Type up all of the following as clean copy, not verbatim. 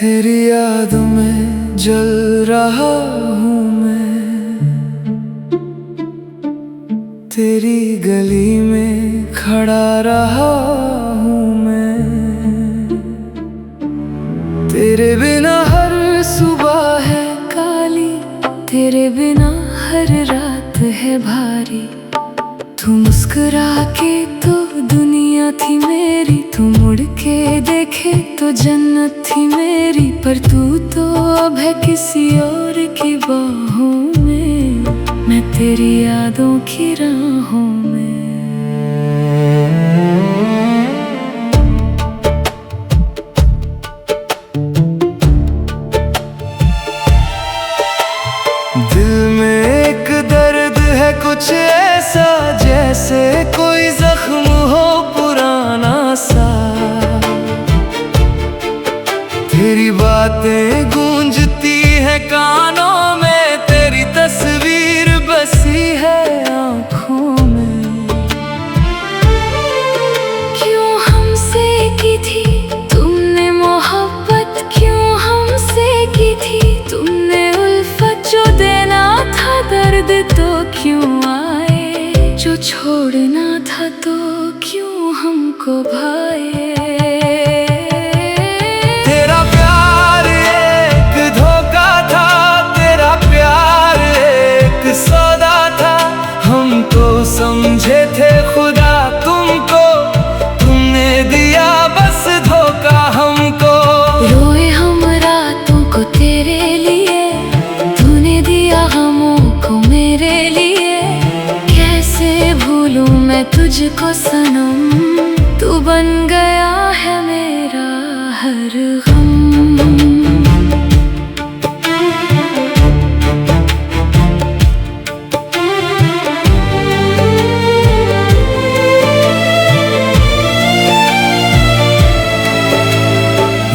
तेरी याद में जल रहा हूँ मैं, तेरी गली में खड़ा रहा हूँ मैं। तेरे बिना हर सुबह है काली, तेरे बिना हर रात है भारी। तू मुस्कुरा के तो दुनिया थी मेरी, तू मुड़ के देखे तो जन्नत थी मेरी। पर तू तो अब है किसी और की बाहों में, मैं तेरी यादों की राहों में। दिल में एक दर्द है कुछ ऐसा, जैसे कोई जख्म हो पुराना सा। तेरी बातें गूंजती है कानों में, तेरी तस्वीर बसी है आँखों में। क्यों हमसे की थी तुमने मोहब्बत, क्यों हमसे की थी तुमने उल्फत। जो देना था दर्द तो क्यों आए, जो छोड़ना था तो क्यों हमको भाए। तेरा प्यार एक धोखा था, तेरा प्यार एक सौदा था। हम तो समझे थे खुदा तुमको, तुमने दिया बस धोखा हमको। रोए हम रातों को तेरे लिए, तूने दिया गमों को मेरे लिए। कैसे भूलूं मैं तुझको सनम, तू बन गया है मेरा हर गम।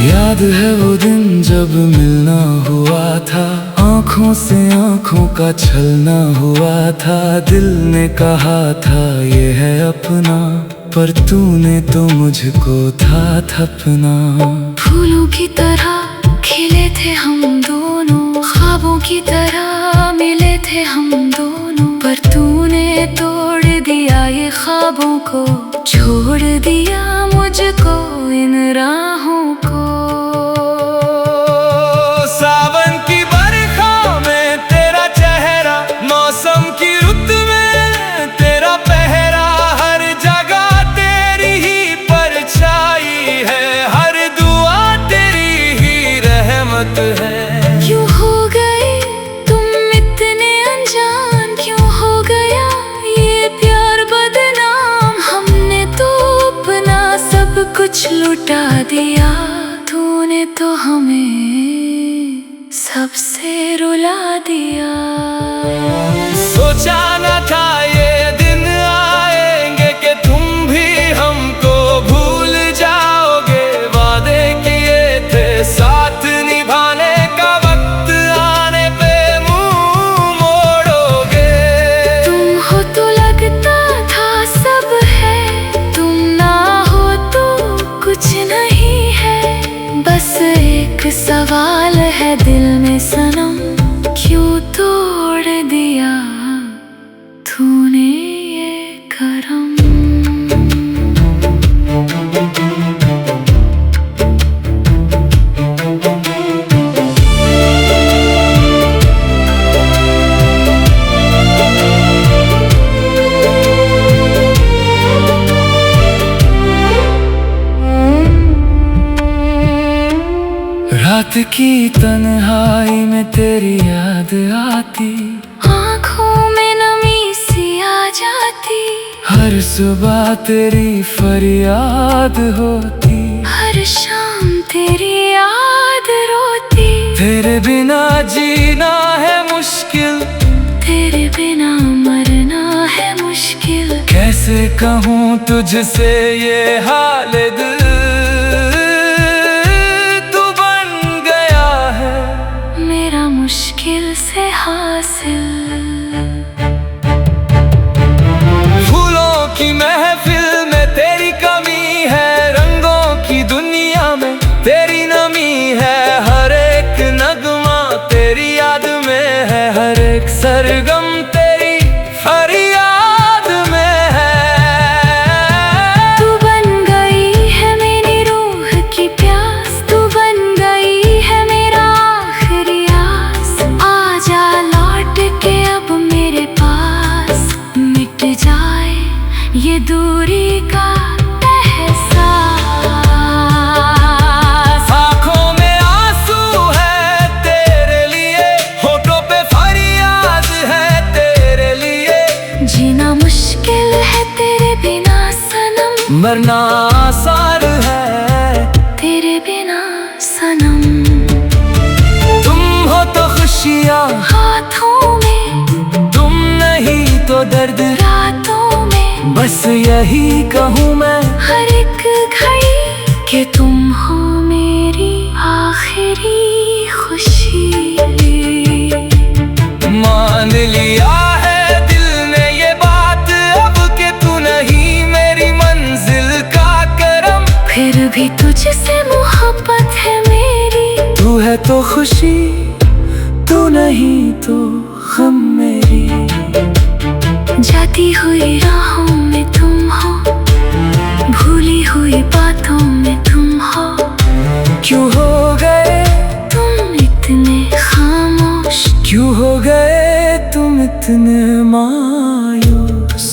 याद है वो दिन जब मिलना हुआ था, आँखों से आँखों का छलना हुआ था। दिल ने कहा था ये है अपना, पर तूने तो मुझको था थपना। फूलों की तरह खिले थे हम दोनों, ख्वाबों की तरह मिले थे हम दोनों। पर तूने तोड़ दिया ये ख्वाबों को, छोड़ दिया मुझको इन राहों को। सावन की बरखा में तेरा चेहरा, मौसम की रुत में तेरा पहरा। हर जगह तेरी ही परछाई है, हर दुआ तेरी ही रहमत है। क्यों हो गए तुम इतने अनजान, क्यों हो गया ये प्यार बदनाम। हमने तो अपना सब कुछ लुटा दिया, तूने तो हमें सबसे रुला दिया। सोचा न था ये दिन आएंगे कि तुम भी हमको भूल जाओगे। वादे किए थे साथ निभाने का, वक्त आने पे मुंह मोड़ोगे। तुम हो तो लगता था सब है, तुम ना हो तो कुछ नहीं है। बस एक सवाल है दिल में सनम, क्यों तोड़ दिया तूने ये करम। रात की तन्हाई में तेरी याद आती, आँखों में नमी सी आ जाती। हर सुबह तेरी फरियाद होती, हर शाम तेरी याद रोती। तेरे बिना जीना है मुश्किल, तेरे बिना मरना है मुश्किल। कैसे कहूँ तुझसे ये हाल दिल, मुश्किल से हासिल। फूलों की महफिल में तेरी कमी है, रंगों की दुनिया में तेरी नमी है। दूरी का एहसास। आँखों में आंसू है तेरे लिए, होठों पे फरियाद है तेरे लिए। जीना मुश्किल है तेरे बिना सनम, मरना आसान है तेरे बिना सनम। तुम हो तो खुशियाँ हाथों में, तुम नहीं तो दर्द रातों में। बस यही कहूँ मैं हर एक घड़ी कि तुम हो मेरी आखिरी खुशी। मान लिया है दिल ने ये बात अब कि तू नहीं मेरी मंजिल का करम। फिर भी तुझसे मोहब्बत है मेरी, तू है तो खुशी, तू नहीं तो गम मेरी। जाती हुई राहों में तुम हो, भूली हुई बातों में तुम हो। क्यों हो गए तुम इतने खामोश, क्यों हो गए तुम इतने मायूस।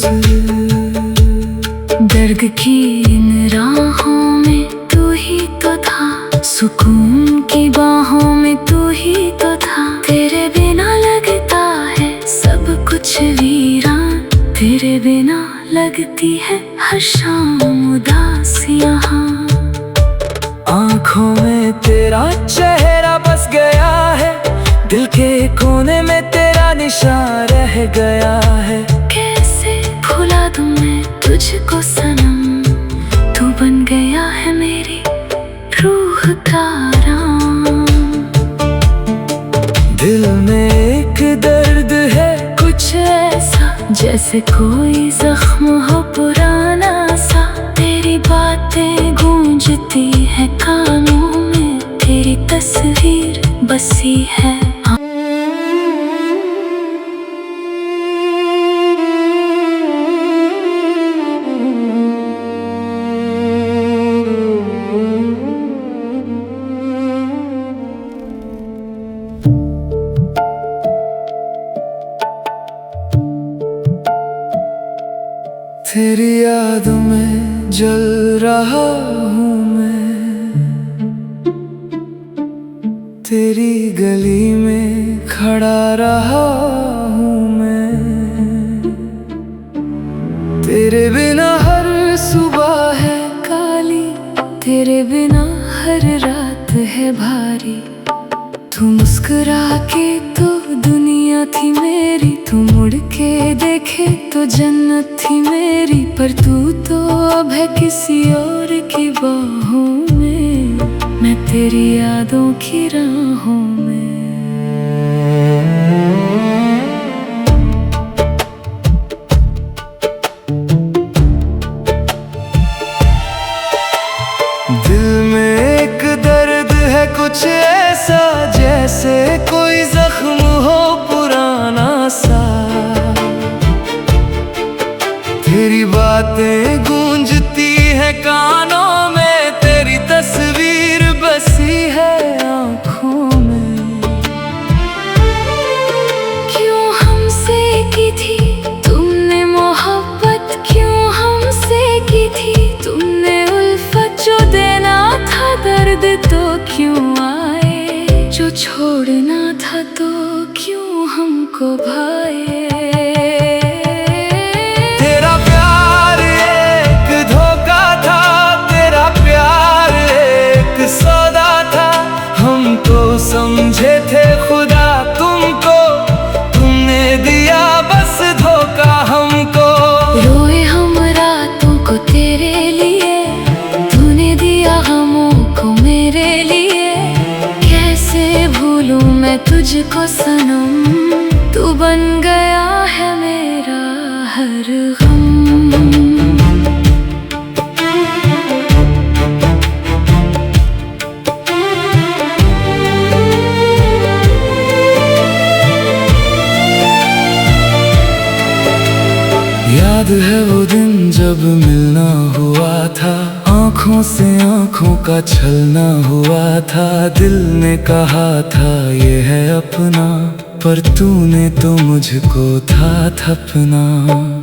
दर्द की इन राहों में तू ही तो था, सुकून की बाहों में तू ही तो था। तेरे बिना लगता है सब कुछ वीरान, तेरे बिना लगती है हर शाम उदास यहाँ। आँखों में तेरा चेहरा बस गया है, दिल के कोने में तेरा निशान रह गया है। कैसे भुला दूं मैं तुझको सनम, तू बन गया है मेरी रूह का राम। दिल में एक दर्द है कुछ ऐसा जैसे कोई जख्म हो पुराना सा। तेरी बातें गूंजती है कानों में, तेरी तस्वीर बसी है। तेरी यादों में जल रहा हूँ मैं, तेरी गली में खड़ा रहा हूँ मैं। तेरे बिना हर सुबह है काली, तेरे बिना हर रात है भारी। तू मुस्कुरा के तो दुनिया थी मेरी, तू मुड़ के देखे तो जन्नत थी मेरी। पर तू तो अब है किसी और की बाहों में, मैं तेरी यादों की राहों में। दिल में एक दर्द है कुछ ऐसा जैसे कोई जख्म हो पुराना सा। तेरी बातें गूंजती है कानों में, तेरी तस्वीर बसी है आँखों में। क्यों हमसे की थी तुमने मोहब्बत, क्यों हमसे की थी तुमने उल्फत। जो देना था दर्द तो क्यों आए, जो छोड़ना था तो क्यों हमको भाए। तेरा प्यार एक धोखा था, तेरा प्यार एक सौदा था। हम तो समझे थे खुदा तुमको, तुमने दिया बस धोखा हमको। रोए हम रातों को तेरे लिए, तूने दिया गमों को मेरे लिए। कैसे भूलूं मैं तुझको सनम, तू बन गया है मेरा हर गम। याद है वो दिन जब मिलना हुआ था, आँखों से आँखों का छलना हुआ था। दिल ने कहा था ये है अपना, पर तूने तो मुझको था थपना।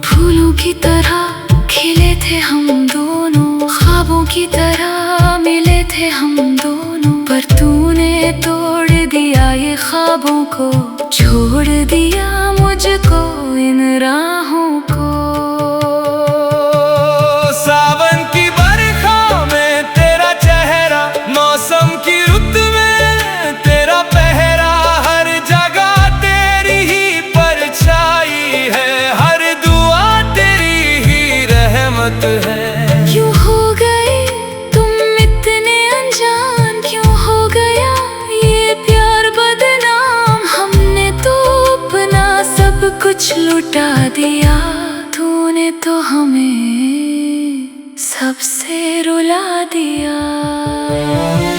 फूलों की तरह खिले थे हम दोनों, ख्वाबों की तरह मिले थे हम दोनों, पर तूने तोड़ दिया ये ख्वाबों को, छोड़ दिया मुझको इन राहों को। सावन की बरखा में तेरा चेहरा, मौसम की रुत में तेरा पहरा, हर जगह तेरी ही परछाई है, हर दुआ तेरी ही रहमत है। क्यों हो गए तुम इतने अनजान, क्यों हो गया ये प्यार बदनाम, हमने तो अपना सब कुछ लुटा दिया, तूने तो हमें सबसे रुला दिया।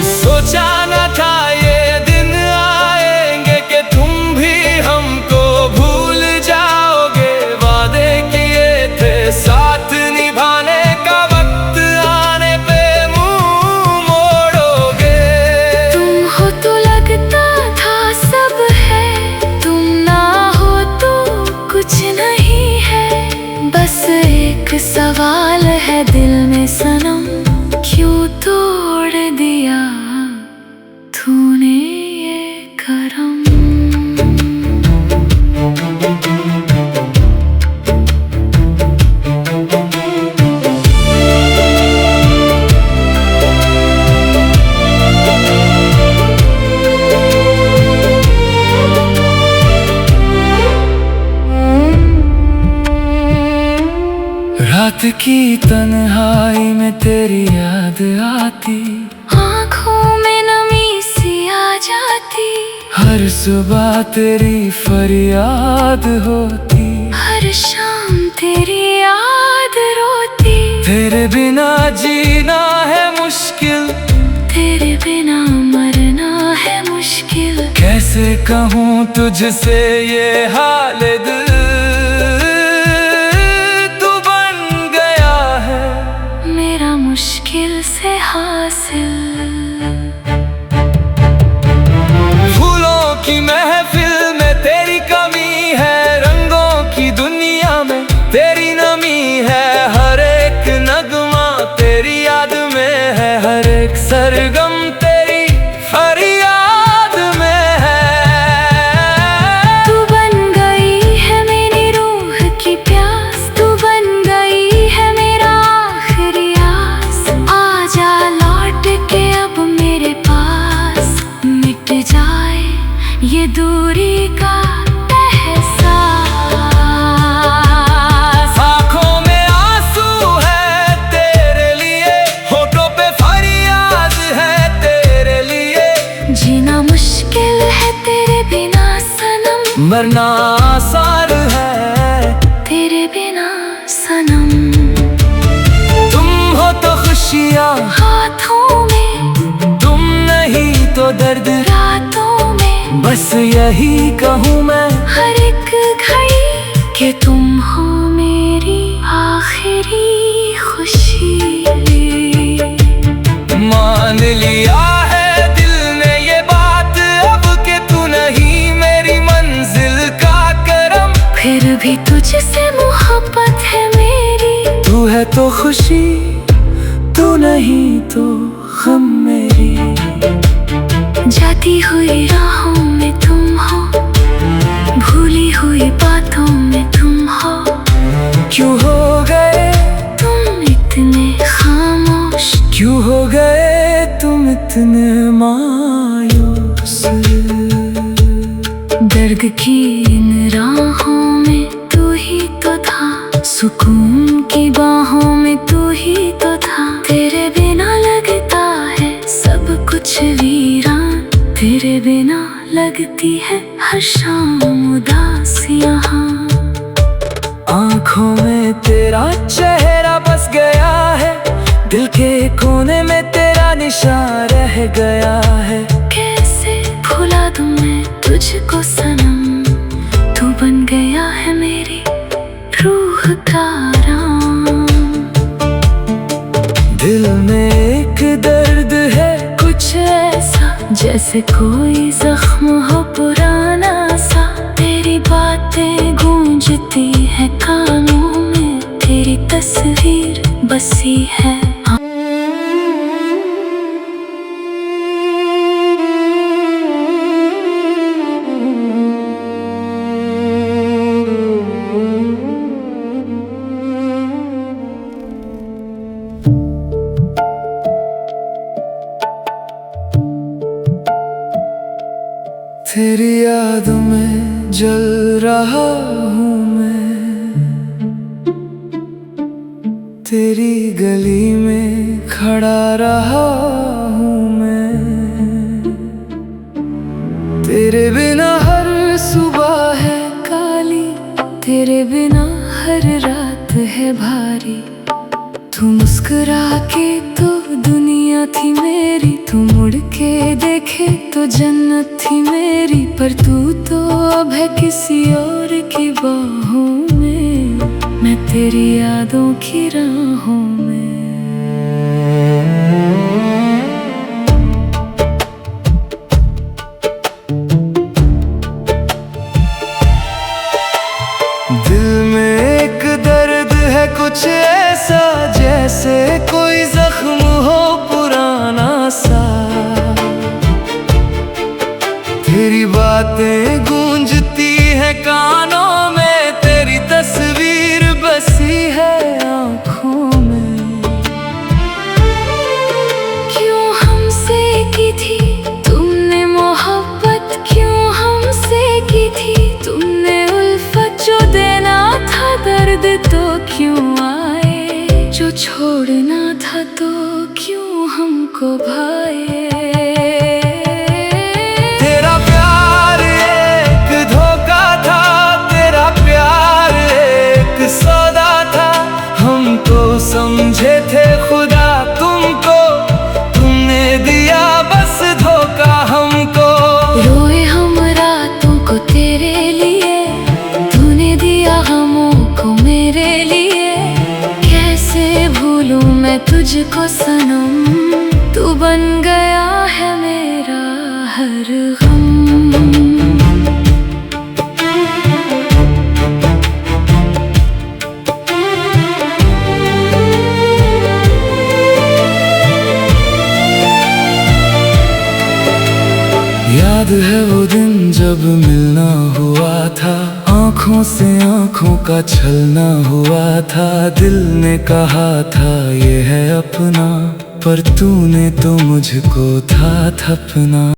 सोचा न था ये दिन आएंगे कि तुम भी हमको भूल जाओगे, वादे किए थे साथ निभाने का, वक्त आने पे मुंह मोड़ोगे। तुम हो तो लगता था सब है, तुम ना हो तो कुछ नहीं है, बस एक सवाल है दिल में सनम, क्यों तोड़ दिया तूने ये करम। रात की तन्हाई में तेरी याद आती, आँखों में नमी सी आ जाती, हर सुबह तेरी फरियाद होती, हर शाम तेरी याद रोती, तेरे बिना जीना है मुश्किल, तेरे बिना मरना है मुश्किल, कैसे कहूँ तुझसे ये हाल दिल, मेरा मुश्किल से हासिल। फूलों की महफिल में तेरी कमी है, रंगों की दुनिया में तेरी नमी है, हर एक नगमा तेरी याद में है, हर एक सरगम तेरी फरियाद में है। तू बन गई है मेरी रूह की प्यास, तू बन गई है मेरा आखिरी आस, आजा लौट के अब मेरे पास, मिट जाए ये दूरी का एहसास। आँखों में आंसू है तेरे लिए, होठों पे फरियाद है तेरे लिए, जीना मुश्किल है तेरे बिना सनम, मरना आसान है तेरे बिना सनम। तुम हो तो खुशियाँ हाथों में, तुम नहीं तो दर्द रातों में, बस यही कहूँ मैं हर एक घड़ी कि तुम हो मेरी आखिरी खुशी। मान लिया है दिल ने ये बात अब कि तू नहीं मेरी मंजिल का करम, फिर भी तुझसे मोहब्बत है मेरी, तू है तो खुशी, तू नहीं तो गम मेरी। जाती हुई राहों में तुम हो, भूली हुई बातों में तुम हो, क्यों हो गए तुम इतने खामोश, क्यों हो गए तुम इतने मायूस। दर्द की इन राहों में तू ही तो था, सुकून की बाहों में तू ही तो था, तेरे बिना लगता है सब कुछ वीरान, तेरे बिना लगती है हर शाम उदास यहाँ। आँखों में तेरा चेहरा बस गया है, दिल के कोने में तेरा निशान रह गया है, कैसे भुला दूं मैं तुझको सनम, तू बन गया है मेरी रूह का राम। दिल में एक दर्द है कुछ ऐसा जैसे कोई जख्म हो पुराना सा, तेरी बातें गूंजती है कानों में, तेरी तस्वीर बसी है। तेरी यादों में जल रहा हूँ मैं, तेरी गली में खड़ा रहा हूँ मैं। तेरे बिना हर सुबह है काली, तेरे बिना हर रात है भारी। तू मुस्कुरा के तो दुनिया थी मेरी, तू मुड़ के देखे तो जन्नत थी मेरी। पर तू तो अब है किसी और की बाहों में, मैं तेरी यादों की राहों में। दिल में एक दर्द है कुछ ऐसा, जैसे कोई जख्म हो पुराना सा। तेरी बातें गूंजती है कानों में, तेरी तस्वीर बसी है आँखों में। क्यों हमसे की थी तुमने मोहब्बत, क्यों हमसे की थी तुमने उल्फत। जो देना था दर्द तो क्यों आए, जो छोड़ना था तो क्यों हमको भाए। तेरा प्यार एक धोखा था, तेरा प्यार एक सौदा था। हम तो समझे थे खुदा तुमको, तुमने दिया बस धोखा हमको। रोए हम रातों को तेरे लिए, तूने दिया गमों को मेरे लिए। कैसे भूलूं मैं तुझको सनम, तू बन गया है मेरा हर गम। याद है वो दिन जब मिलना हुआ था, आँखों से आँखों का छलना हुआ था। दिल ने कहा था ये है अपना, पर तूने तो मुझको था थपना।